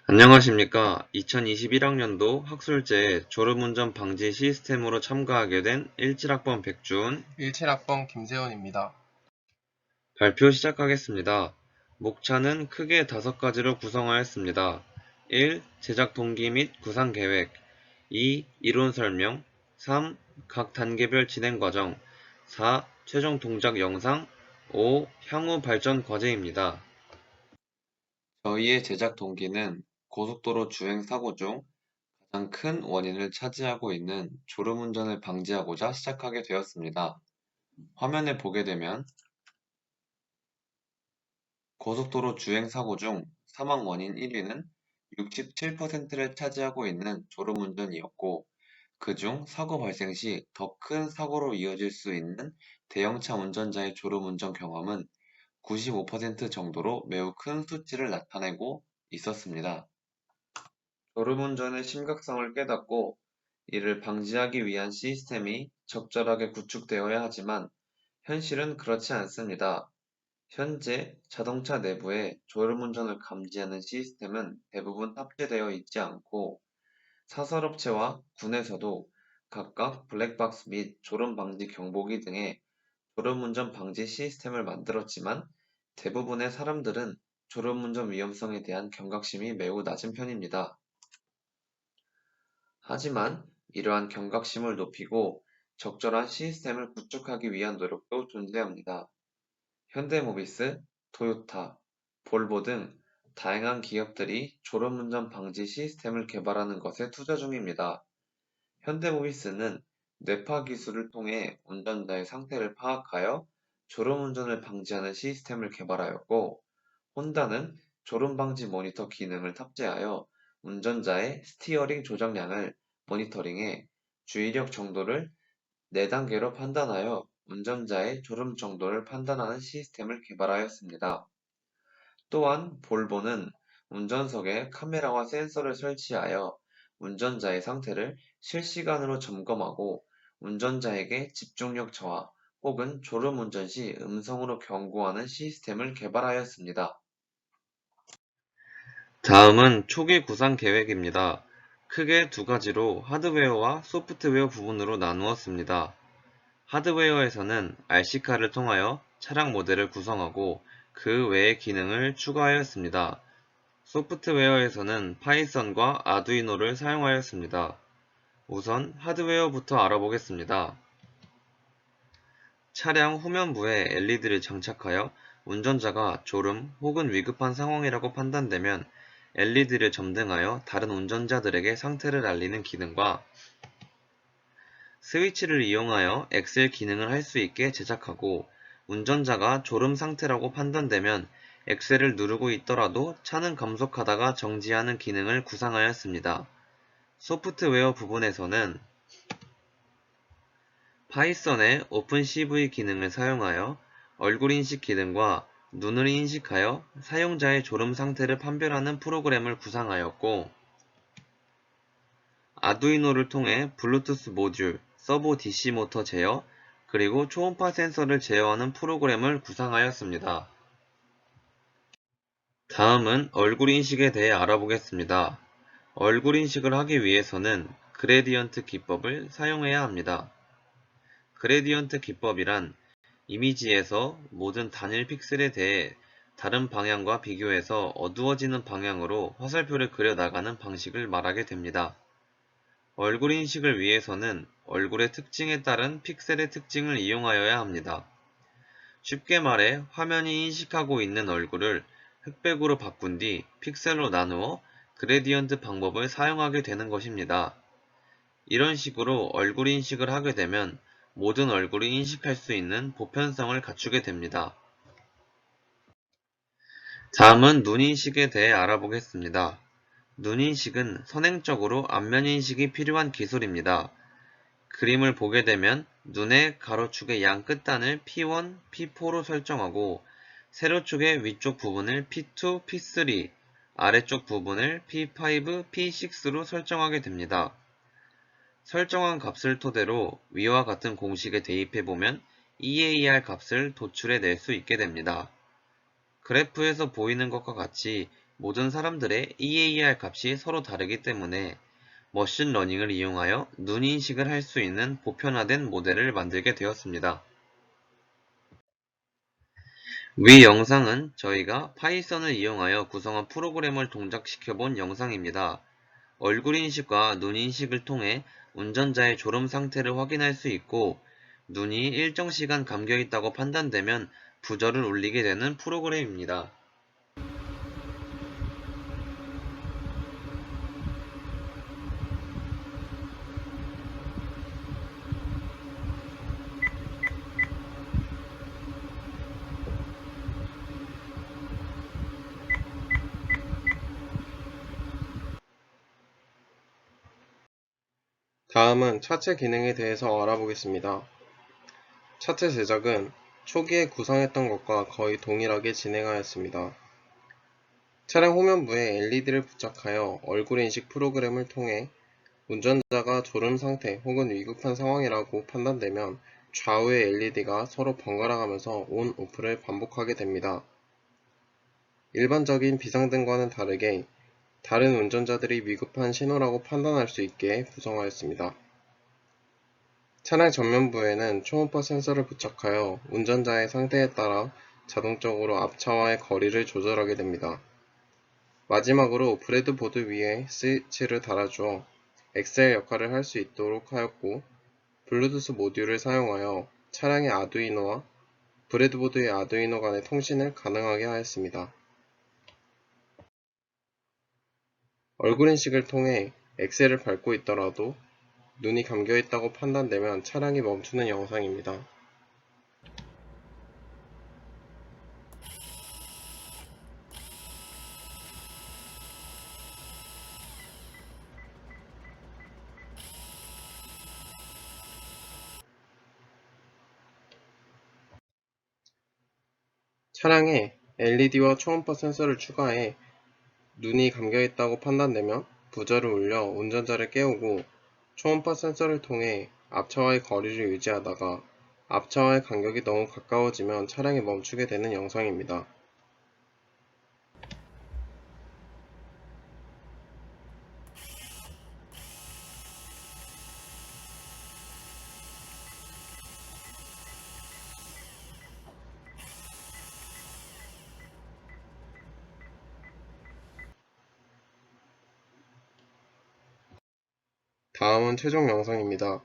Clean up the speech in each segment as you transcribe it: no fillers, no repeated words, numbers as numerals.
안녕하십니까. 2021학년도 학술제 졸음운전 방지 시스템으로 참가하게 된 17학번 백준 17학번 김세원입니다. 발표 시작하겠습니다. 목차는 크게 5가지로 구성하였습니다. 1. 제작 동기 및 구상 계획 2. 이론 설명 3. 각 단계별 진행 과정 4. 최종 동작 영상 5. 향후 발전 과제입니다. 저희의 제작 동기는 고속도로 주행 사고 중 가장 큰 원인을 차지하고 있는 졸음운전을 방지하고자 시작하게 되었습니다. 화면에 보게 되면 고속도로 주행 사고 중 사망 원인 1위는 67%를 차지하고 있는 졸음운전이었고, 그중 사고 발생 시 더 큰 사고로 이어질 수 있는 대형차 운전자의 졸음운전 경험은 95% 정도로 매우 큰 수치를 나타내고 있었습니다. 졸음운전의 심각성을 깨닫고 이를 방지하기 위한 시스템이 적절하게 구축되어야 하지만 현실은 그렇지 않습니다. 현재 자동차 내부에 졸음운전을 감지하는 시스템은 대부분 탑재되어 있지 않고 사설업체와 군에서도 각각 블랙박스 및 졸음 방지 경보기 등의 졸음운전 방지 시스템을 만들었지만 대부분의 사람들은 졸음운전 위험성에 대한 경각심이 매우 낮은 편입니다. 하지만 이러한 경각심을 높이고 적절한 시스템을 구축하기 위한 노력도 존재합니다. 현대모비스, 토요타, 볼보 등 다양한 기업들이 졸음운전 방지 시스템을 개발하는 것에 투자 중입니다. 현대모비스는 뇌파 기술을 통해 운전자의 상태를 파악하여 졸음운전을 방지하는 시스템을 개발하였고, 혼다는 졸음방지 모니터 기능을 탑재하여 운전자의 스티어링 조작량을 모니터링해 주의력 정도를 4단계로 판단하여 운전자의 졸음 정도를 판단하는 시스템을 개발하였습니다. 또한 볼보는 운전석에 카메라와 센서를 설치하여 운전자의 상태를 실시간으로 점검하고 운전자에게 집중력 저하 혹은 졸음 운전 시 음성으로 경고하는 시스템을 개발하였습니다. 다음은 초기 구상 계획입니다. 크게 2가지로 하드웨어와 소프트웨어 부분으로 나누었습니다. 하드웨어에서는 RC카를 통하여 차량 모델을 구성하고 그 외의 기능을 추가하였습니다. 소프트웨어에서는 파이썬과 아두이노를 사용하였습니다. 우선 하드웨어부터 알아보겠습니다. 차량 후면부에 LED를 장착하여 운전자가 졸음 혹은 위급한 상황이라고 판단되면 LED를 점등하여 다른 운전자들에게 상태를 알리는 기능과 스위치를 이용하여 엑셀 기능을 할 수 있게 제작하고 운전자가 졸음 상태라고 판단되면 엑셀을 누르고 있더라도 차는 감속하다가 정지하는 기능을 구상하였습니다. 소프트웨어 부분에서는 파이썬의 오픈CV 기능을 사용하여 얼굴 인식 기능과 눈을 인식하여 사용자의 졸음 상태를 판별하는 프로그램을 구상하였고, 아두이노를 통해 블루투스 모듈, 서보 DC 모터 제어, 그리고 초음파 센서를 제어하는 프로그램을 구상하였습니다. 다음은 얼굴 인식에 대해 알아보겠습니다. 얼굴 인식을 하기 위해서는 그레디언트 기법을 사용해야 합니다. 그레디언트 기법이란 이미지에서 모든 단일 픽셀에 대해 다른 방향과 비교해서 어두워지는 방향으로 화살표를 그려 나가는 방식을 말하게 됩니다. 얼굴 인식을 위해서는 얼굴의 특징에 따른 픽셀의 특징을 이용하여야 합니다. 쉽게 말해 화면이 인식하고 있는 얼굴을 흑백으로 바꾼 뒤 픽셀로 나누어 그레디언트 방법을 사용하게 되는 것입니다. 이런 식으로 얼굴 인식을 하게 되면 모든 얼굴을 인식할 수 있는 보편성을 갖추게 됩니다. 다음은 눈인식에 대해 알아보겠습니다. 눈인식은 선행적으로 안면인식이 필요한 기술입니다. 그림을 보게 되면 눈의 가로축의 양 끝단을 P1, P4로 설정하고 세로축의 위쪽 부분을 P2, P3, 아래쪽 부분을 P5, P6로 설정하게 됩니다. 설정한 값을 토대로 위와 같은 공식에 대입해보면 EAR 값을 도출해 낼 수 있게 됩니다. 그래프에서 보이는 것과 같이 모든 사람들의 EAR 값이 서로 다르기 때문에 머신러닝을 이용하여 눈인식을 할 수 있는 보편화된 모델을 만들게 되었습니다. 위 영상은 저희가 파이썬을 이용하여 구성한 프로그램을 동작시켜 본 영상입니다. 얼굴 인식과 눈 인식을 통해 운전자의 졸음 상태를 확인할 수 있고, 눈이 일정 시간 감겨 있다고 판단되면 부저를 울리게 되는 프로그램입니다. 다음은 차체 기능에 대해서 알아보겠습니다. 차체 제작은 초기에 구상했던 것과 거의 동일하게 진행하였습니다. 차량 후면부에 LED를 부착하여 얼굴 인식 프로그램을 통해 운전자가 졸음 상태 혹은 위급한 상황이라고 판단되면 좌우의 LED가 서로 번갈아가면서 온, 오프를 반복하게 됩니다. 일반적인 비상등과는 다르게 다른 운전자들이 위급한 신호라고 판단할 수 있게 구성하였습니다. 차량 전면부에는 초음파 센서를 부착하여 운전자의 상태에 따라 자동적으로 앞차와의 거리를 조절하게 됩니다. 마지막으로 브레드보드 위에 스위치를 달아주어 엑셀 역할을 할 수 있도록 하였고, 블루투스 모듈을 사용하여 차량의 아두이노와 브레드보드의 아두이노 간의 통신을 가능하게 하였습니다. 얼굴 인식을 통해 엑셀을 밟고 있더라도 눈이 감겨 있다고 판단되면 차량이 멈추는 영상입니다. 차량에 LED와 초음파 센서를 추가해 눈이 감겨 있다고 판단되면 부저를 울려 운전자를 깨우고, 초음파 센서를 통해 앞차와의 거리를 유지하다가 앞차와의 간격이 너무 가까워지면 차량이 멈추게 되는 영상입니다. 다음은 최종 영상입니다.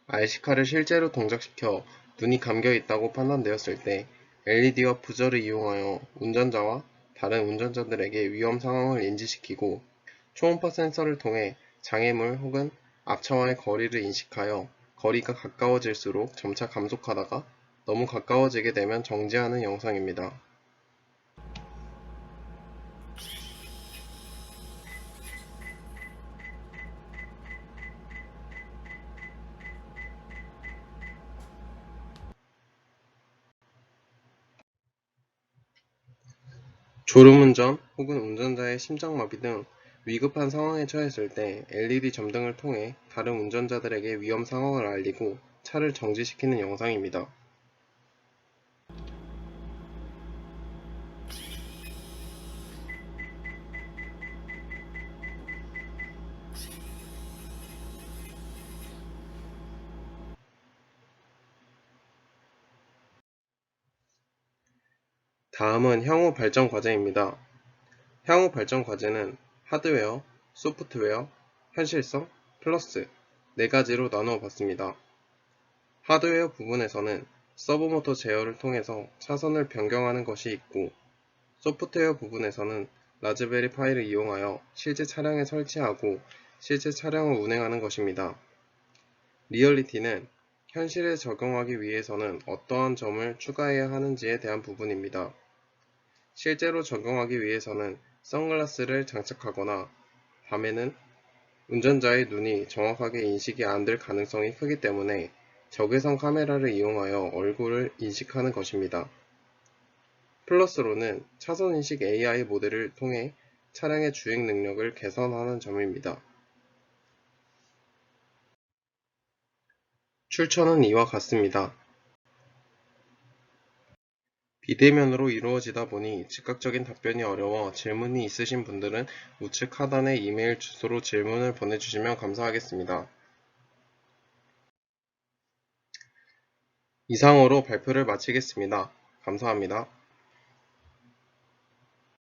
RC카를 실제로 동작시켜 눈이 감겨 있다고 판단되었을 때 LED와 부저를 이용하여 운전자와 다른 운전자들에게 위험 상황을 인지시키고, 초음파 센서를 통해 장애물 혹은 앞차와의 거리를 인식하여 거리가 가까워질수록 점차 감속하다가 너무 가까워지게 되면 정지하는 영상입니다. 졸음운전 혹은 운전자의 심장마비 등 위급한 상황에 처했을 때 LED 점등을 통해 다른 운전자들에게 위험 상황을 알리고 차를 정지시키는 영상입니다. 다음은 향후 발전 과제입니다. 향후 발전 과제는 하드웨어, 소프트웨어, 현실성, 플러스 4가지로 나누어 봤습니다. 하드웨어 부분에서는 서브모터 제어를 통해서 차선을 변경하는 것이 있고, 소프트웨어 부분에서는 라즈베리 파이를 이용하여 실제 차량에 설치하고 실제 차량을 운행하는 것입니다. 리얼리티는 현실에 적용하기 위해서는 어떠한 점을 추가해야 하는지에 대한 부분입니다. 실제로 적용하기 위해서는 선글라스를 장착하거나, 밤에는 운전자의 눈이 정확하게 인식이 안 될 가능성이 크기 때문에 적외선 카메라를 이용하여 얼굴을 인식하는 것입니다. 플러스로는 차선인식 AI 모델을 통해 차량의 주행 능력을 개선하는 점입니다. 출처는 이와 같습니다. 비대면으로 이루어지다 보니 즉각적인 답변이 어려워 질문이 있으신 분들은 우측 하단의 이메일 주소로 질문을 보내주시면 감사하겠습니다. 이상으로 발표를 마치겠습니다. 감사합니다.